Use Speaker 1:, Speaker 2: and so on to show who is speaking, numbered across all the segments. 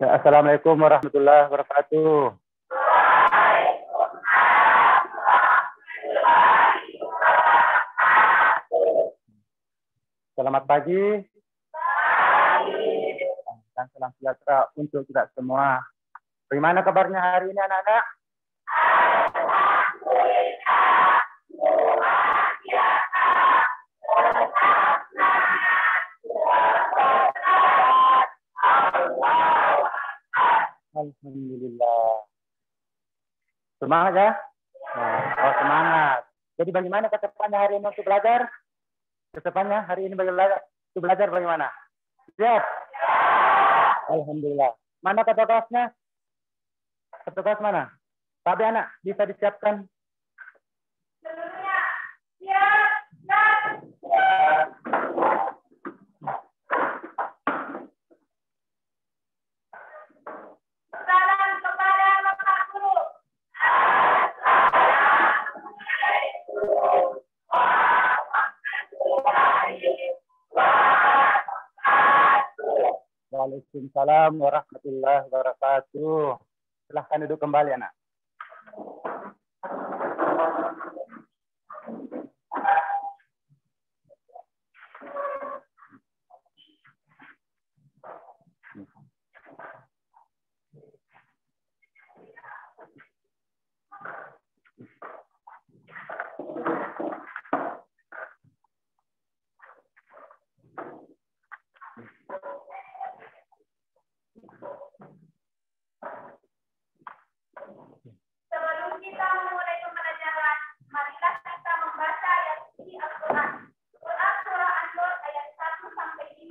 Speaker 1: Assalamualaikum warahmatullahi wabarakatuh. Selamat pagi. Dan salam sejahtera untuk kita semua. Bagaimana kabarnya hari ini anak-anak? Alhamdulillah. Semangat ya? Oh, semangat. Jadi bagaimana kedepannya hari ini untuk belajar? Kedepannya hari ini untuk belajar bagaimana? Siap? Alhamdulillah. Mana kata kelasnya? Kata kelas mana? Tapi anak bisa disiapkan.
Speaker 2: Seluruhnya siap. Salam kepada Bapak Guru.
Speaker 1: Waalaikumsalam warahmatullahi wabarakatuh. Silahkan duduk kembali anak.
Speaker 2: Sebelum kita memulai pembelajaran, marilah kita membaca ayat suci Al-Quran. Quran Surah An-Nur ayat 1 sampai 5.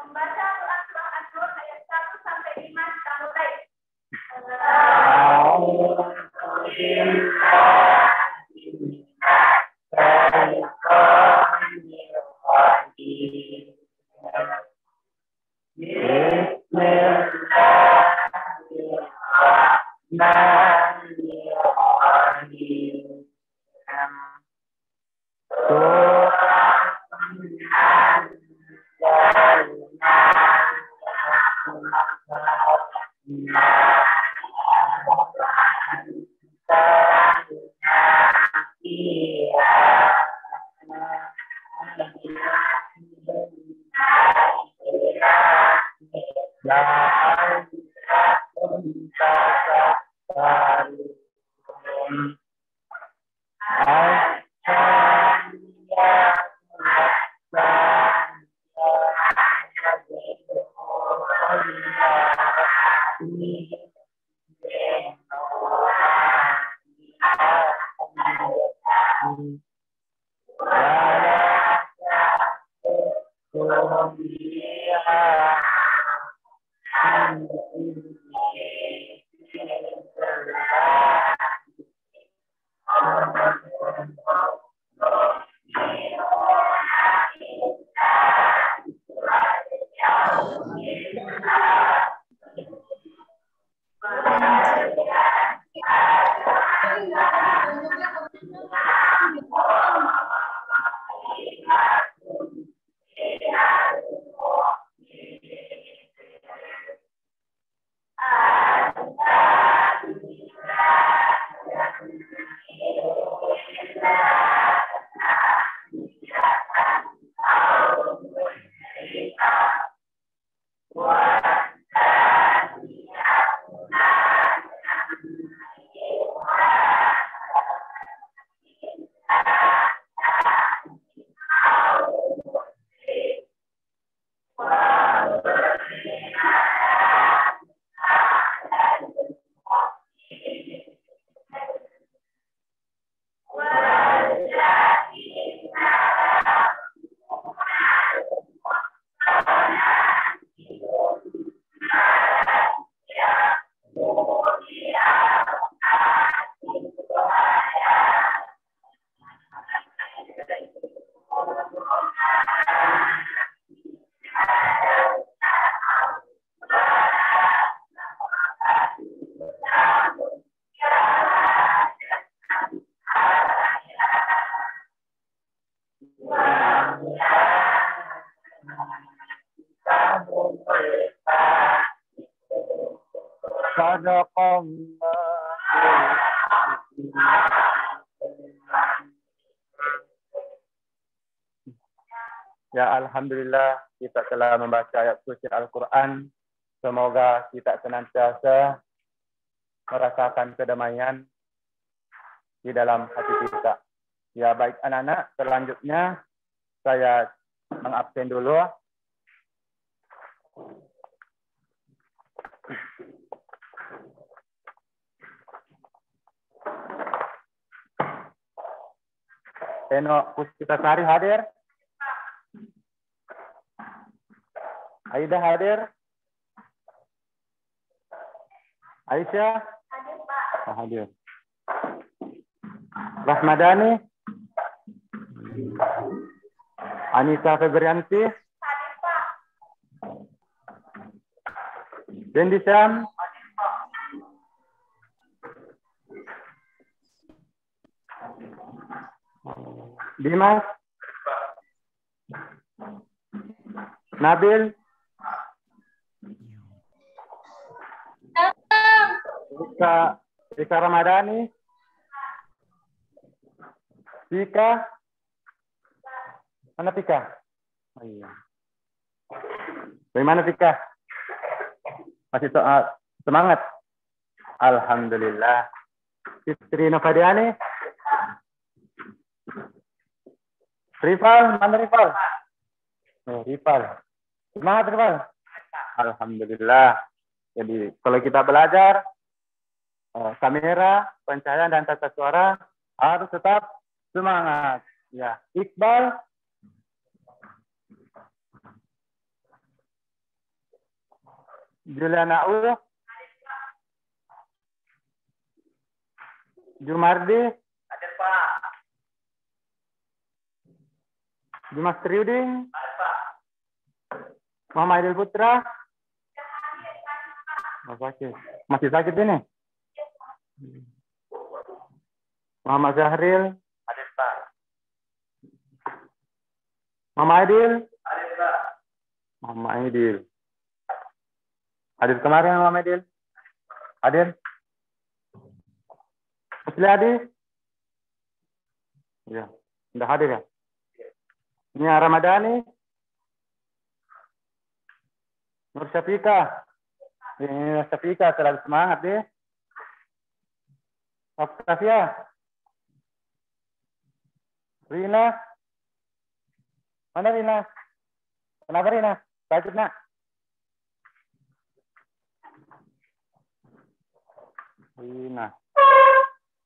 Speaker 2: Membaca Quran Surah An-Nur ayat 1 sampai 5 kita mulai.
Speaker 1: Ya, alhamdulillah kita telah membaca ayat suci Al-Quran. Semoga kita senantiasa merasakan kedamaian di dalam hati kita. Ya, baik anak-anak, selanjutnya saya mengabsen dulu. Eno Puspitasari hadir. Aida hadir. Aisyah
Speaker 2: Hadir, Pak.
Speaker 1: hadir. Rahmadani. Anissa Febrianti.
Speaker 2: Hadir, Pak.
Speaker 1: Dendi Syam. Dimas. Nabil. Rika Ramadhani. Tika. Mana Tika? Oh, iya. Bagaimana Tika? Masih semangat? Alhamdulillah. Fitri Novadiani. Rival, mana Rival? Oh, Rival. Semangat Rival. Alhamdulillah. Jadi kalau kita belajar, kamera, pencahayaan dan tata suara harus tetap semangat. Ya, Iqbal. Juliana U. Jumardi.
Speaker 3: Hadir, Pak.
Speaker 1: Dimas Triuding.
Speaker 3: Hadir, Pak.
Speaker 1: Muhammad Aidil Putra. Masih sakit ini? Muhammad Zahril.
Speaker 3: Hadir, Pak.
Speaker 1: Muhammad Aidil.
Speaker 3: Hadir, Pak.
Speaker 1: Muhammad Aidil. Hadir kemarin Muhammad Aidil. Hadir. Musli Adi. Ya, sudah hadir ya. Ini Ramadhani. Nur Syafika. Ini Nur Syafika selalu semangat deh. Oktavia. Rina. Mana Rina? Kenapa Rina? Sakit nak? Rina.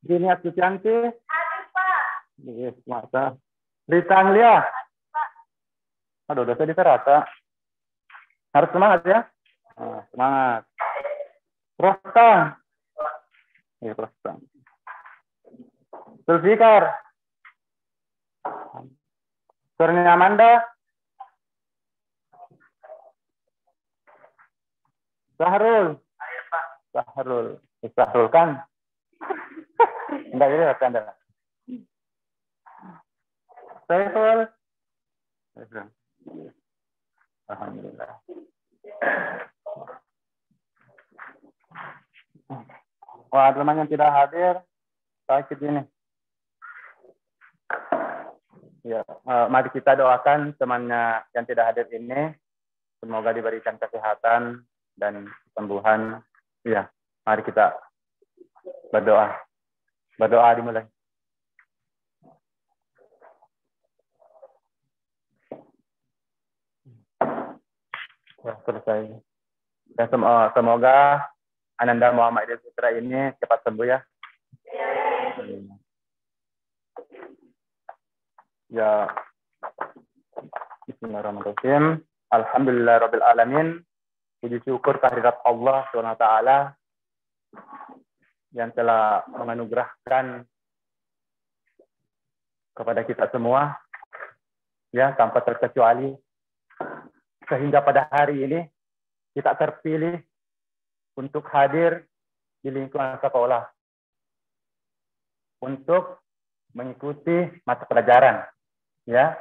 Speaker 1: Rina Sucianti.
Speaker 2: Hadir, Pak.
Speaker 1: Yes, masa. Rita Anglia. Aduh, dosa di terasa. Harus semangat ya. Nah, semangat. Rostang. Ya, Rostang. Zulfikar. Surnya Amanda. Sahrul.
Speaker 3: Hadir, Pak.
Speaker 1: Sahrul. Sahrul kan? Enggak jadi Anda. Saiful. Alhamdulillah. Wah, teman yang tidak hadir, sakit ini. Ya, mari kita doakan temannya yang tidak hadir ini, semoga diberikan kesehatan dan kesembuhan. Ya, mari kita berdoa. Berdoa dimulai. Ya, selesai. Dan semoga Ananda Muhammad Aidil Putra ini cepat sembuh ya. Ya. Bismillahirrahmanirrahim. Alhamdulillahirabbil alamin. Puji syukur kehadirat Allah SWT yang telah menganugerahkan kepada kita semua ya tanpa terkecuali, sehingga pada hari ini kita terpilih untuk hadir di lingkungan sekolah untuk mengikuti mata pelajaran ya.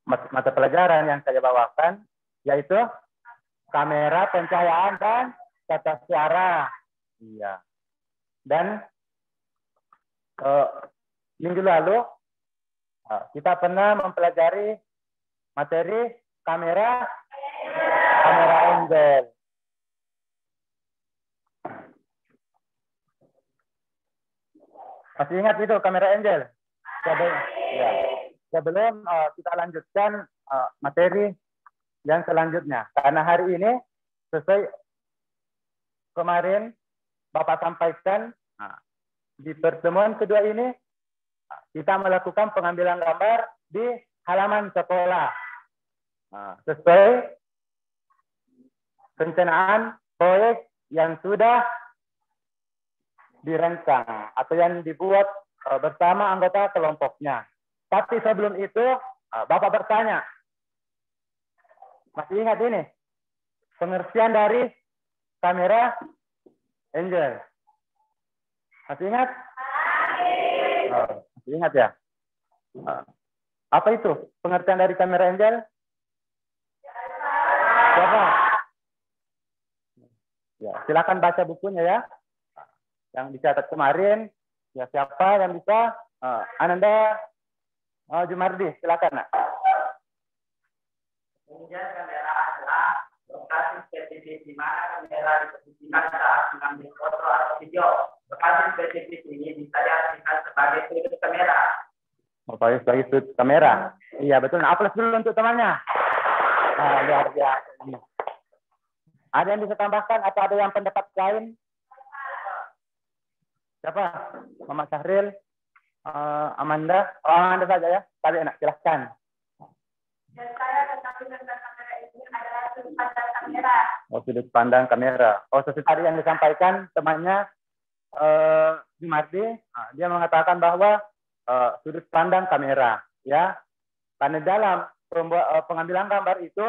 Speaker 1: Mata pelajaran yang saya bawakan yaitu kamera, pencahayaan dan tata suara. Iya. Dan minggu lalu kita pernah mempelajari materi kamera Angel. Masih ingat itu kamera Angel? Sebelum kita lanjutkan materi yang selanjutnya, karena hari ini sesuai kemarin Bapak sampaikan, di pertemuan kedua ini kita melakukan pengambilan gambar di halaman sekolah sesuai perencanaan proyek yang sudah dirancang atau yang dibuat bersama anggota kelompoknya. Tapi sebelum itu, Bapak bertanya, masih ingat ini pengertian dari kamera Angel? Masih ingat? Masih ingat ya? Apa itu pengertian dari kamera Angel? Siapa? Ya, silakan baca bukunya ya. Yang dicatat kemarin, ya siapa yang bisa? Ananda Jumardi, silakan nak.
Speaker 3: Kemudian kamera adalah lokasi spesifik di mana kamera diposisikan saat mengambil foto atau video. Lokasi spesifik ini bisa diartikan sebagai sudut kamera.
Speaker 1: Sebagai sudut kamera. Iya betul. Nah, aplaus dulu untuk temannya. Luar biasa. Ada yang bisa tambahkan atau ada yang pendapat lain? Siapa? Mama Syahril, Amanda. Oh, Amanda saja ya. Tadi enak, silahkan.
Speaker 2: Dan saya ketahui tentang kamera ini adalah sudut pandang kamera.
Speaker 1: Oh, sudut pandang kamera. Oh, seperti tadi yang disampaikan temannya Jumardi, dia mengatakan bahwa sudut pandang kamera, ya. Karena dalam pengambilan gambar itu,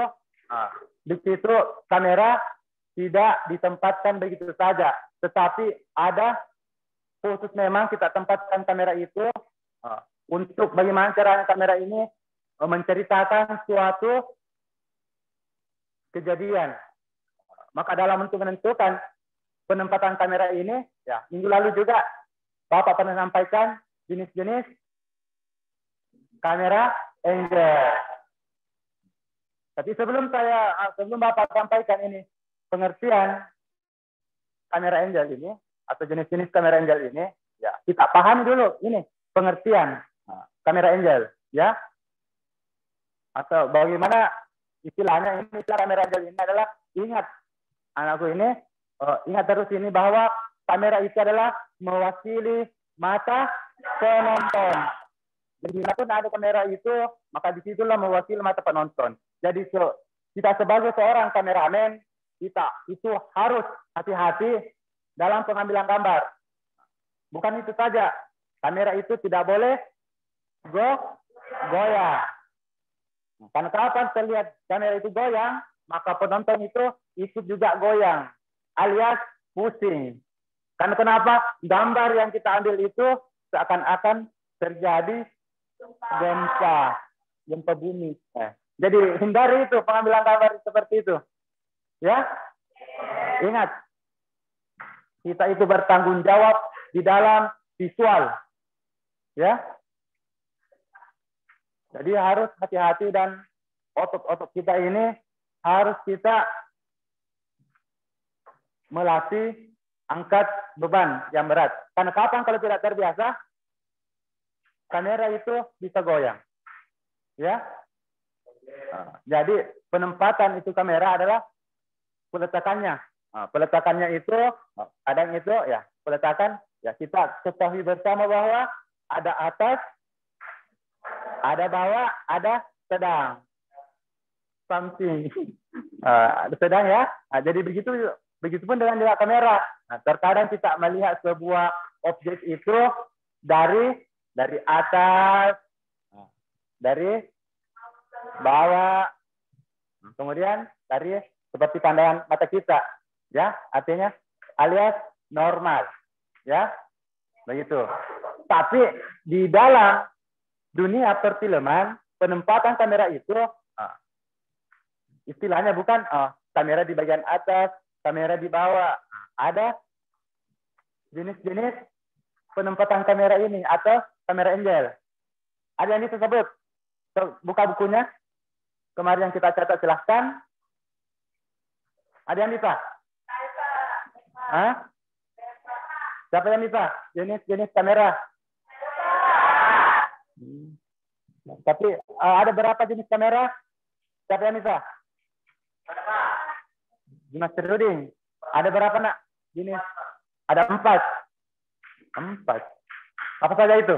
Speaker 1: di situ kamera tidak ditempatkan begitu saja, tetapi ada khusus memang kita tempatkan kamera itu untuk bagaimana cara kamera ini menceritakan suatu kejadian. Maka dalam untuk menentukan penempatan kamera ini, ya minggu lalu juga Bapak pernah sampaikan jenis-jenis kamera Angel. Tapi sebelum Bapak sampaikan ini pengertian kamera Angel ini atau jenis-jenis kamera Angel ini, ya kita pahami dulu ini pengertian kamera Angel, ya. Atau bagaimana istilahnya ini istilah kamera Angel ini adalah, ingat anakku ini, ingat terus ini bahwa kamera itu adalah mewakili mata penonton. Jadi pun ada kamera itu, maka disitulah mewakili mata penonton. Jadi kita sebagai seorang kameramen, kita itu harus hati-hati dalam pengambilan gambar. Bukan itu saja, kamera itu tidak boleh goyang. Karena kapan terlihat kamera itu goyang, maka penonton itu ikut juga goyang, alias pusing. Karena kenapa? Gambar yang kita ambil itu seakan-akan terjadi gempa bumi. Jadi hindari itu pengambilan gambar seperti itu. Ya, ingat, kita itu bertanggung jawab di dalam visual. Ya, jadi harus hati-hati dan otot-otot kita ini harus kita melatih angkat beban yang berat. Karena kapan kalau tidak terbiasa, kamera itu bisa goyang. Ya. Jadi penempatan itu kamera adalah peletakannya. Peletakannya itu kadang itu ya peletakan ya kita ketahui bersama bahwa ada atas, ada bawah, ada sedang. Samping. Sedang ya. Jadi begitupun dengan juga kamera. Terkadang kita melihat sebuah objek itu dari atas, dari bawah, kemudian dari seperti pandangan mata kita, ya, artinya alias normal, ya, begitu. Tapi di dalam dunia perfilman penempatan kamera itu istilahnya bukan kamera di bagian atas, kamera di bawah. Ada jenis-jenis penempatan kamera ini atau kamera angel. Ada yang disebut. Buka bukunya. Kemarin yang kita catat, silahkan. Ada yang bisa? Hah? Siapa yang bisa? Jenis-jenis kamera. Tapi ada berapa jenis kamera? Siapa yang bisa? Mas Ruding. Ada berapa nak? Jenis? Ada 4. 4. Apa saja itu?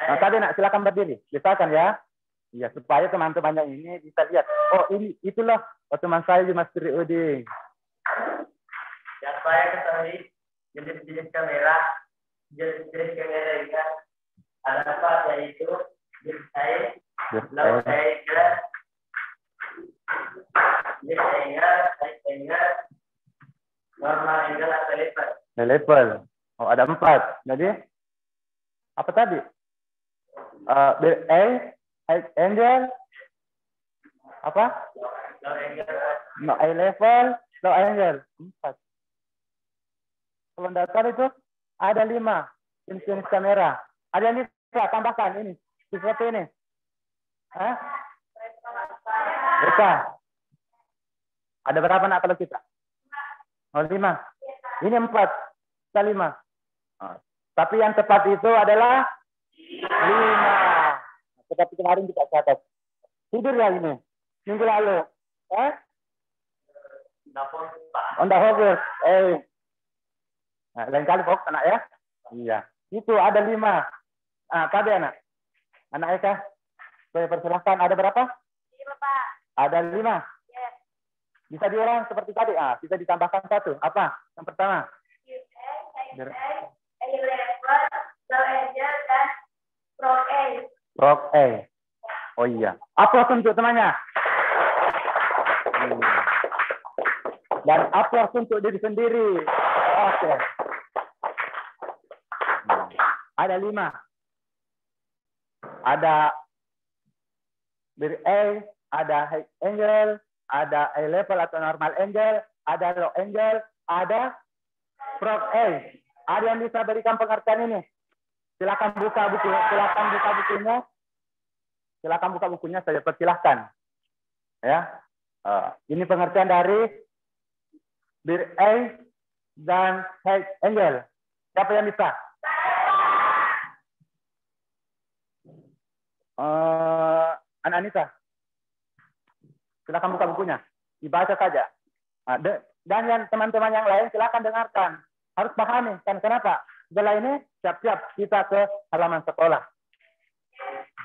Speaker 1: Nah, tadi nak silakan berdiri. Silakan ya. Ya, supaya teman-temannya ini bisa lihat. Oh, itulah teman saya Mas Ruding.
Speaker 3: Yang saya ketahui jenis-jenis kamera ini ada 4, yaitu jenis high, low angle, mid angle, high angle, normal angle, atau level.
Speaker 1: Level. Oh, ada 4. Jadi apa tadi? High angle, apa?
Speaker 3: Low angle.
Speaker 1: No, high level, low angle. 4. Kalau dasar itu ada 5 jenis kamera. Ada yang bisa tambahkan ini seperti ini. Hah? Bisa. Ada berapa nak kalau kita? Oh, 5. Ini 4. Kita 5. Oh. Tapi yang tepat itu dah 5. Seperti kemarin kita catat. Tidur ya ini. Minggu lalu. Nggak fokus. Nah, lain kali fokus anak ya. Iya. Itu ada 5. Tadi anak. Anak Eka. Saya persilahkan. Ada berapa?
Speaker 2: 5, Pak.
Speaker 1: Ada 5.
Speaker 2: Yes.
Speaker 1: Bisa diulang seperti tadi. Bisa ditambahkan 1. Apa? Yang pertama. Prok A. Oh iya. Aplaus untuk temannya. Dan aplaus untuk diri sendiri. Oke. Ada 5. Ada bir A, ada high angle, ada high level atau normal angle, ada low angle, ada prop A. Ada yang bisa berikan pengertian ini? Silakan buka buku, silakan buka bukunya. Silakan buka bukunya, saya persilahkan. Ya. Ini pengertian dari bir A dan high angle. Siapa yang bisa? Anak Anissa, silakan buka bukunya, dibaca saja. Dan yang teman-teman yang lain silakan dengarkan, harus pahami. Kan kenapa? Setelah ini siap-siap kita ke halaman sekolah.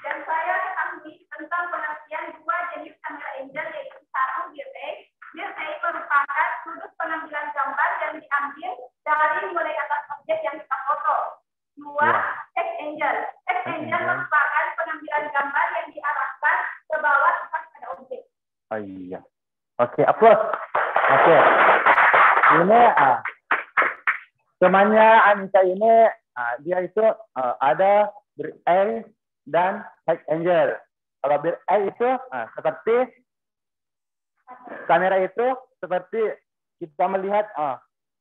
Speaker 2: Dan saya ketahui tentang pengertian 2 jenis kamera angel, yaitu 1 bir A. Bir A merupakan sudut pengambilan gambar yang diambil dari mulai atas objek yang kita foto. 2, X angle. X angle merupakan pengambilan gambar yang diarahkan ke bawah tepat pada objek.
Speaker 1: Oh iya. Oke, aplaus. Oke. Ini temannya Anissa ini dia itu ada bir A dan high angle. Kalau bir A itu seperti kamera itu seperti kita melihat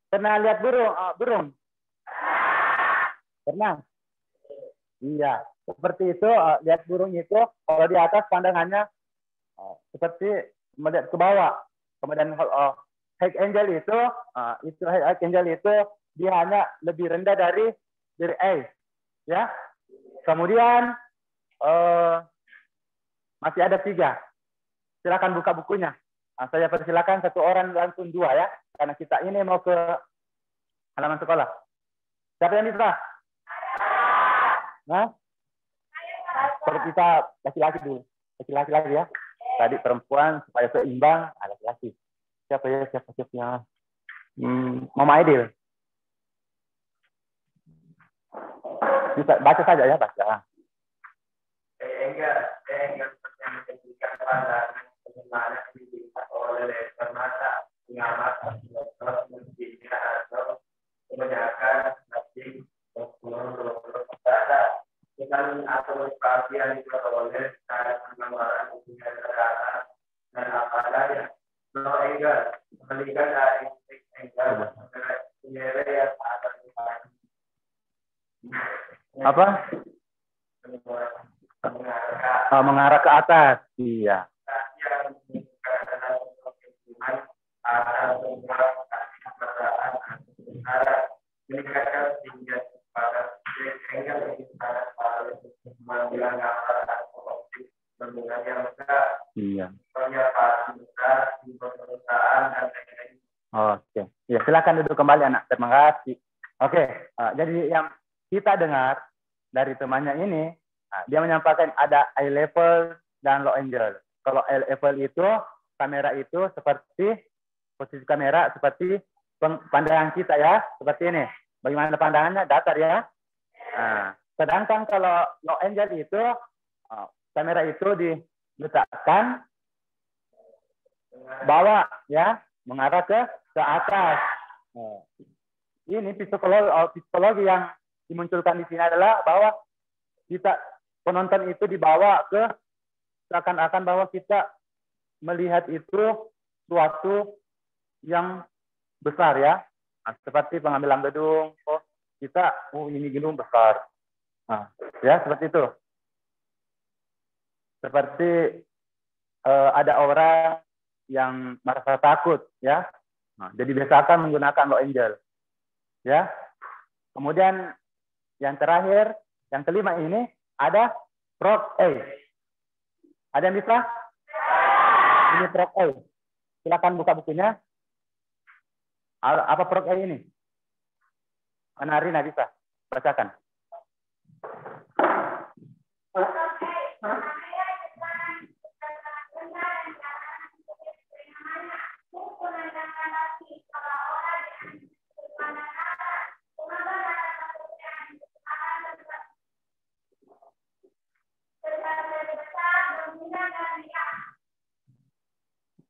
Speaker 1: pernah lihat burung? Pernah? Iya, seperti itu. Lihat burung itu kalau di atas pandangannya seperti melihat ke bawah. Kemudian high angle itu high angle itu dia hanya lebih rendah dari bir A, ya. Kemudian masih ada 3. Silakan buka bukunya. Saya persilakan 1 orang langsung 2 ya, karena kita ini mau ke halaman sekolah. Siapa yang bisa? Nah, kalau kita laki-laki dulu, laki-laki lagi ya. Tadi perempuan supaya seimbang, laki-laki. Siapa ya? Siapa? Mama Aidil. Bisa baca saja ya, baca.
Speaker 3: Enggak seperti yang diberikan pada bagaimana dilihat oleh mata, pengamat, dokter, mendidik atau kebanyakan nasib kita mengatur perhatian diperoleh cara pengembangan hubungan negara dan apa adanya. Low angle
Speaker 1: Apa? Mengarah ke atas. Iya. Iya. Oke. Ya, silakan duduk kembali anak. Terima kasih. Oke. Jadi yang kita dengar dari temannya ini, dia menyampaikan ada eye level dan low angle. Kalau eye level itu kamera itu seperti posisi kamera seperti pandangan kita ya, seperti ini. Bagaimana pandangannya? Datar ya. Sedangkan kalau low angle itu kamera itu diletakkan bawah ya, mengarah ke atas. Ini psikologi yang dimunculkan di sini adalah bahwa kita penonton itu dibawa ke seakan-akan bahwa kita melihat itu suatu yang besar ya, seperti pengambilan gedung. Ini gedung besar. Ya seperti itu. Seperti ada orang yang merasa takut ya. Jadi biasakan menggunakan low angle. Ya. Kemudian yang terakhir, yang kelima ini ada prop A. Ada yang bisa? Ini prop A. Silakan buka bukunya. Apa prop A ini? Anarina bisa bacakan.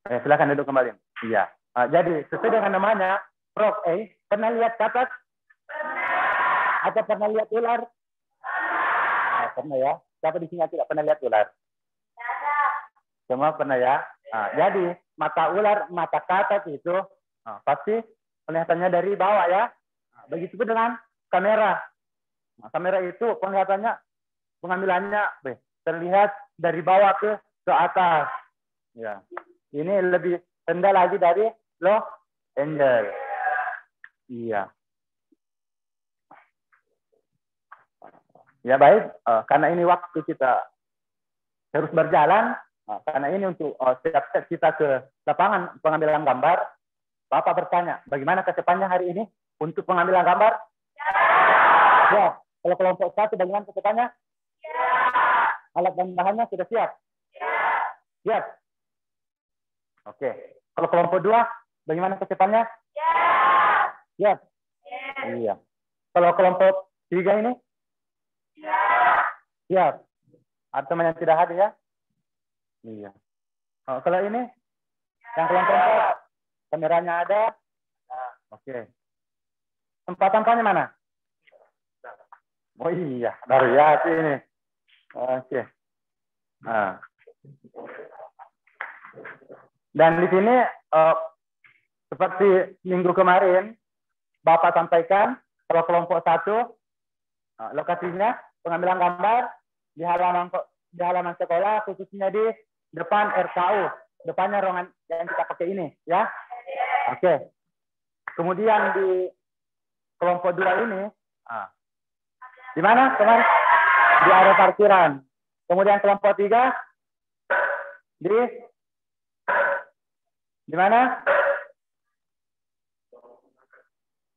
Speaker 1: Silakan duduk kembali. Iya. Jadi sesuai dengan namanya, Prof. A, pernah lihat katak? Atau pernah lihat ular? Pernah ya. Siapa di sini tidak pernah lihat ular? Semua pernah ya. Jadi mata ular, mata katak itu pasti kelihatannya dari bawah ya. Begitu pun dengan kamera. Kamera itu pengambilannya terlihat dari bawah ke atas. Ya. Ini lebih rendah lagi dari low angle. Iya. Ya baik, karena ini waktu kita terus berjalan, karena ini untuk setiap kita ke lapangan pengambilan gambar, Bapak bertanya, bagaimana kecepatannya hari ini untuk pengambilan gambar? Ya. Kalau kelompok 1, bagaimana kecepatannya? Alat dan bahannya sudah siap? Siap. Oke. Kalau kelompok 2, bagaimana kecepatannya? Siap. Iya. Kalau kelompok 3 ini? Siap. Ada teman yang tidak hadir ya? Iya. Kalau ini, yang kelompok 4, kameranya ada? Oke. Tempat tampaknya mana? Oh iya, baru ya ini. Oke. Dan di sini seperti minggu kemarin Bapak sampaikan kalau kelompok 1 lokasinya pengambilan gambar di halaman sekolah, khususnya di depan RKU, depannya ruangan yang kita pakai ini ya. Oke. Kemudian di kelompok 2 ini di mana kemarin? Di area parkiran. Kemudian kelompok 3 di mana?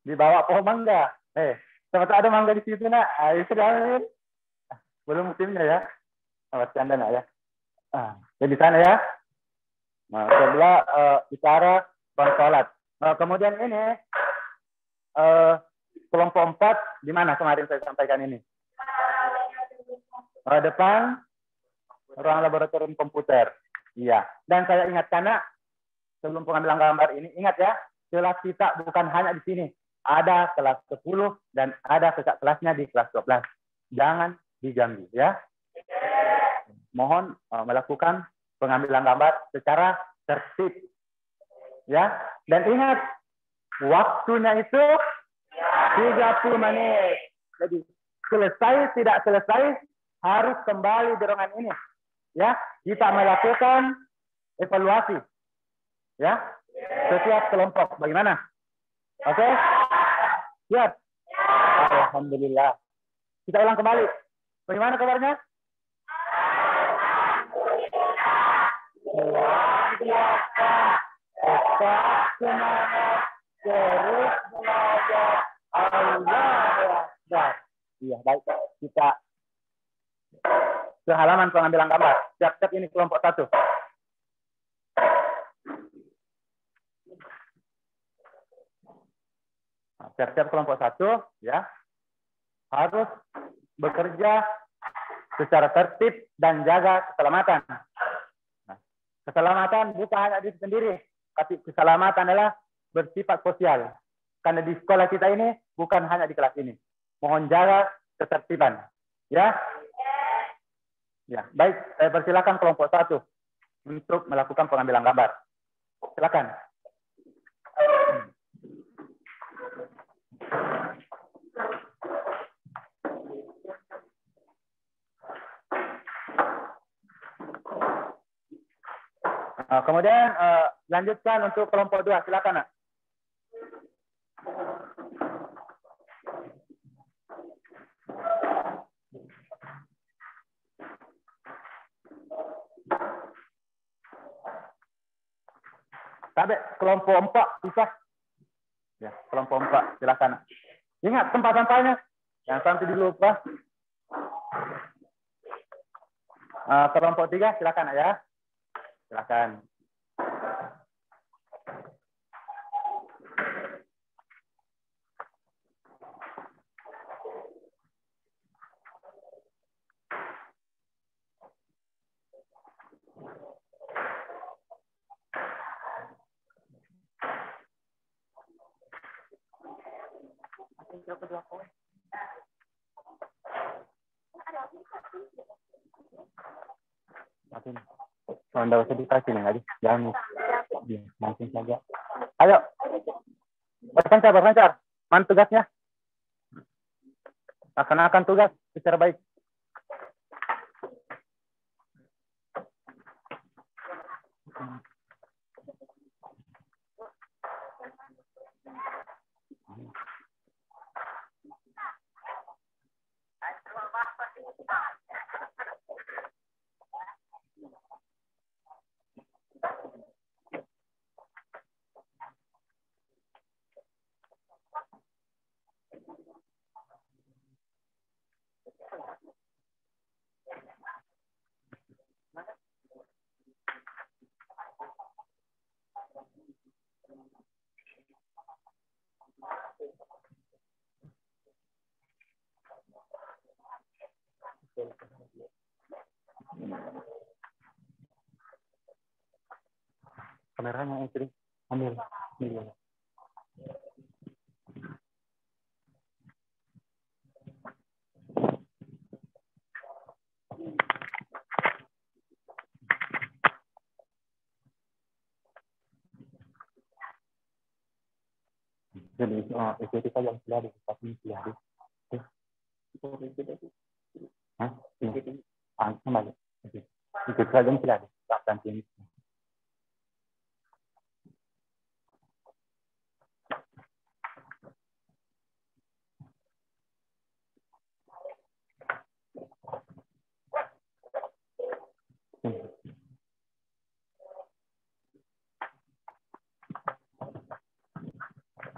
Speaker 1: Di bawah pohon mangga. Ternyata ada mangga di situ nak. Itu dah. Belum musimnya ya. Bercanda nak ya. Jadi sana ya. Sebelah bicara konsolat. Kemudian ini kelompok 4 di mana kemarin saya sampaikan ini? Depan ruang laboratorium komputer. Iya. Dan saya ingatkan nak, sebelum pengambilan gambar ini, ingat ya, kelas kita bukan hanya di sini. Ada kelas 10 dan ada kakak kelasnya di kelas 12. Jangan diganggu ya. Mohon melakukan pengambilan gambar secara tertib. Ya. Dan ingat, waktunya itu 30 menit. Jadi selesai tidak selesai harus kembali di ruangan ini. Ya, kita melakukan evaluasi. Ya, setiap kelompok. Bagaimana? Oke? Siap? Alhamdulillah. Kita ulang kembali. Bagaimana kabarnya? Luar biasa. Tetap semangat. Terus belajar. Allah Akbar. Iya, baik. Kita ke halaman pengambilan gambar. Siap-siap ini kelompok 1. Siap-siap kelompok 1, ya. Harus bekerja secara tertib dan jaga keselamatan. Nah, keselamatan bukan hanya diri sendiri, tapi keselamatan adalah bersifat sosial. Karena di sekolah kita ini bukan hanya di kelas ini. Mohon jaga ketertiban. Ya. Ya, baik. Saya persilakan kelompok 1 untuk melakukan pengambilan gambar. Silakan. Kemudian lanjutkan untuk kelompok 2. Silakan, Nak. Sampai kelompok 4 bisa. Ya, kelompok 4 silakan. Ingat tempat sampahnya. Jangan sampai dilupa. Kelompok 3 silakan ya. Silakan. Anda usah dikasih nih, jangan langsung saja. Ayo, berpencar. Mana tugasnya? Laksanakan tugas secara baik. Kameranya istri, ambil. Jadi itu kita yang sudah di hari. Hah? Sama aja. Itu saja yang sudah di sini.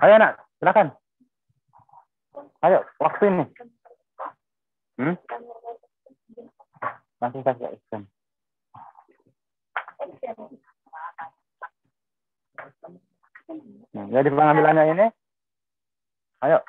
Speaker 1: Ayo, Nak, silakan. Ayo, waktu ini. Langsung saja action. Jadi pengambilannya ini. Ayo.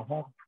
Speaker 4: Tuhan.